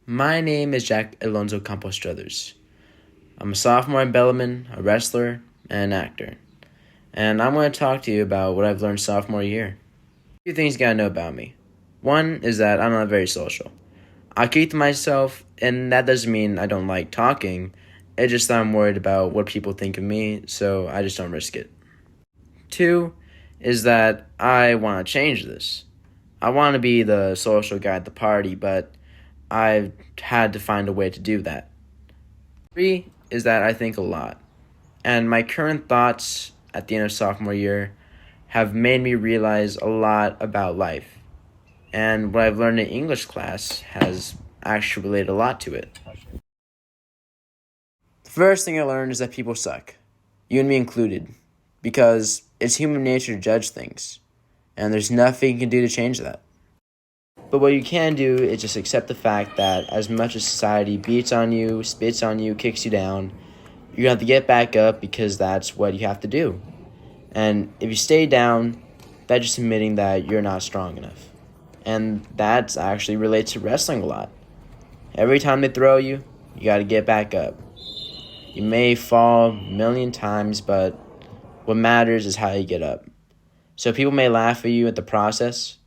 My name is Jack Alonso Campos Struthers. I'm a sophomore in Bellarmine, a wrestler, and an actor. And I'm going to talk to you about what I've learned sophomore year. A few things you gotta know about me. One is that I'm not very social. I keep to myself, and that doesn't mean I don't like talking. It's just that I'm worried about what people think of me, so I just don't risk it. Two is that I want to change this. I want to be the social guy at the party, but I've had to find a way to do that. Three is that I think a lot, and my current thoughts at the end of sophomore year have made me realize a lot about life, and what I've learned in English class has actually related a lot to it. The first thing I learned is that people suck, you and me included, because it's human nature to judge things, and there's nothing you can do to change that. But what you can do is just accept the fact that as much as society beats on you, spits on you, kicks you down, you have to get back up because that's what you have to do. And if you stay down, that's just admitting that you're not strong enough. And that actually relates to wrestling a lot. Every time they throw you, you got to get back up. You may fall a million times, but what matters is how you get up. So people may laugh at you at the process,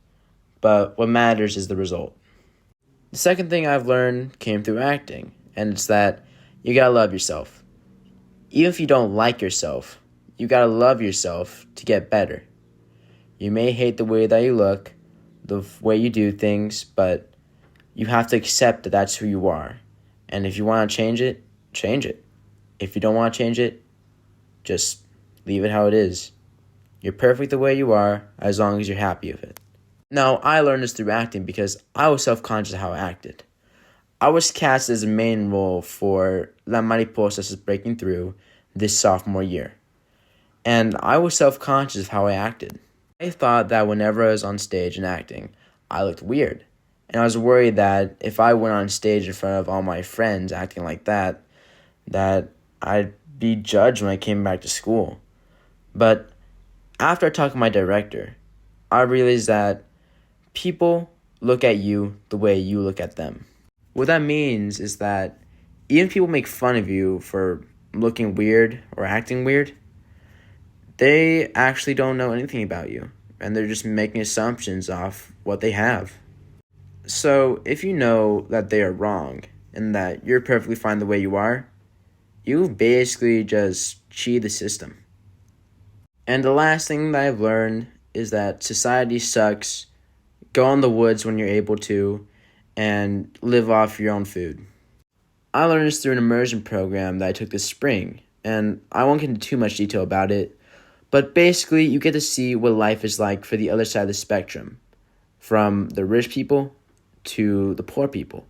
but what matters is the result. The second thing I've learned came through acting, and it's that you gotta love yourself. Even if you don't like yourself, you gotta love yourself to get better. You may hate the way that you look, the way you do things, but you have to accept that that's who you are. And if you want to change it, change it. If you don't want to change it, just leave it how it is. You're perfect the way you are, as long as you're happy with it. Now, I learned this through acting because I was self-conscious of how I acted. I was cast as a main role for La Mariposa's Breaking Through this sophomore year. And I was self-conscious of how I acted. I thought that whenever I was on stage and acting, I looked weird. And I was worried that if I went on stage in front of all my friends acting like that I'd be judged when I came back to school. But after I talked to my director, I realized that people look at you the way you look at them. What that means is that even if people make fun of you for looking weird or acting weird, they actually don't know anything about you, and they're just making assumptions off what they have. So if you know that they are wrong and that you're perfectly fine the way you are, you basically just cheat the system. And the last thing that I've learned is that society sucks. Go in the woods when you're able to, and live off your own food. I learned this through an immersion program that I took this spring, and I won't get into too much detail about it, but basically you get to see what life is like for the other side of the spectrum, from the rich people to the poor people.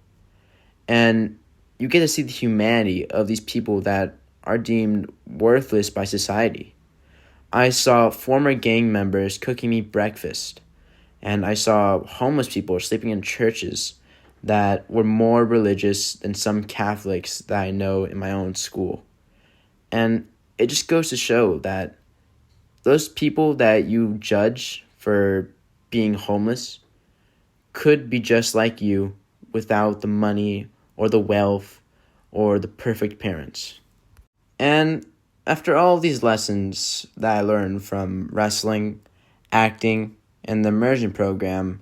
And you get to see the humanity of these people that are deemed worthless by society. I saw former gang members cooking me breakfast, and I saw homeless people sleeping in churches that were more religious than some Catholics that I know in my own school. And it just goes to show that those people that you judge for being homeless could be just like you without the money or the wealth or the perfect parents. And after all these lessons that I learned from wrestling, acting, and the immersion program,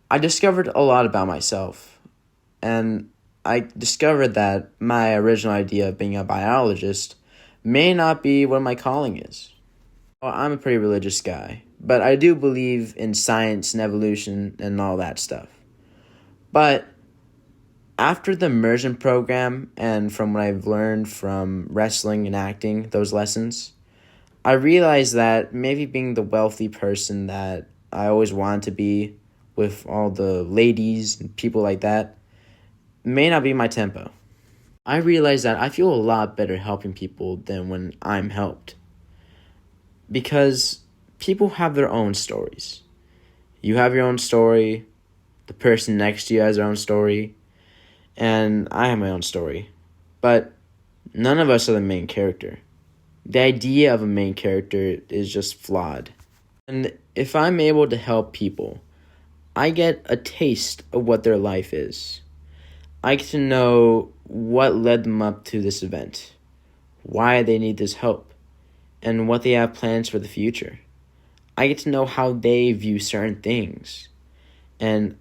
I discovered a lot about myself. And I discovered that my original idea of being a biologist may not be what my calling is. Well, I'm a pretty religious guy, but I do believe in science and evolution and all that stuff. But after the immersion program and from what I've learned from wrestling and acting, those lessons, I realized that maybe being the wealthy person that I always wanted to be with all the ladies and people like that may not be my tempo. I realized that I feel a lot better helping people than when I'm helped. Because people have their own stories. You have your own story, the person next to you has their own story, and I have my own story. But none of us are the main character. The idea of a main character is just flawed. And if I'm able to help people, I get a taste of what their life is. I get to know what led them up to this event, why they need this help, and what they have plans for the future. I get to know how they view certain things. And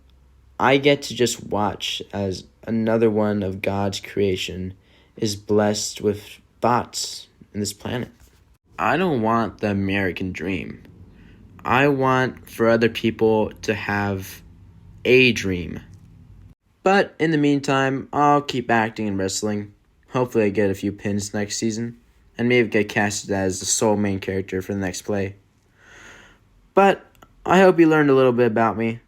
I get to just watch as another one of God's creation is blessed with thoughts in this planet. I don't want the American dream. I want for other people to have a dream. But in the meantime, I'll keep acting and wrestling. Hopefully I get a few pins next season, and maybe get casted as the sole main character for the next play. But I hope you learned a little bit about me.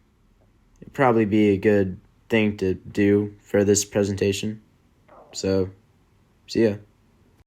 It'd probably be a good thing to do for this presentation. So, see ya.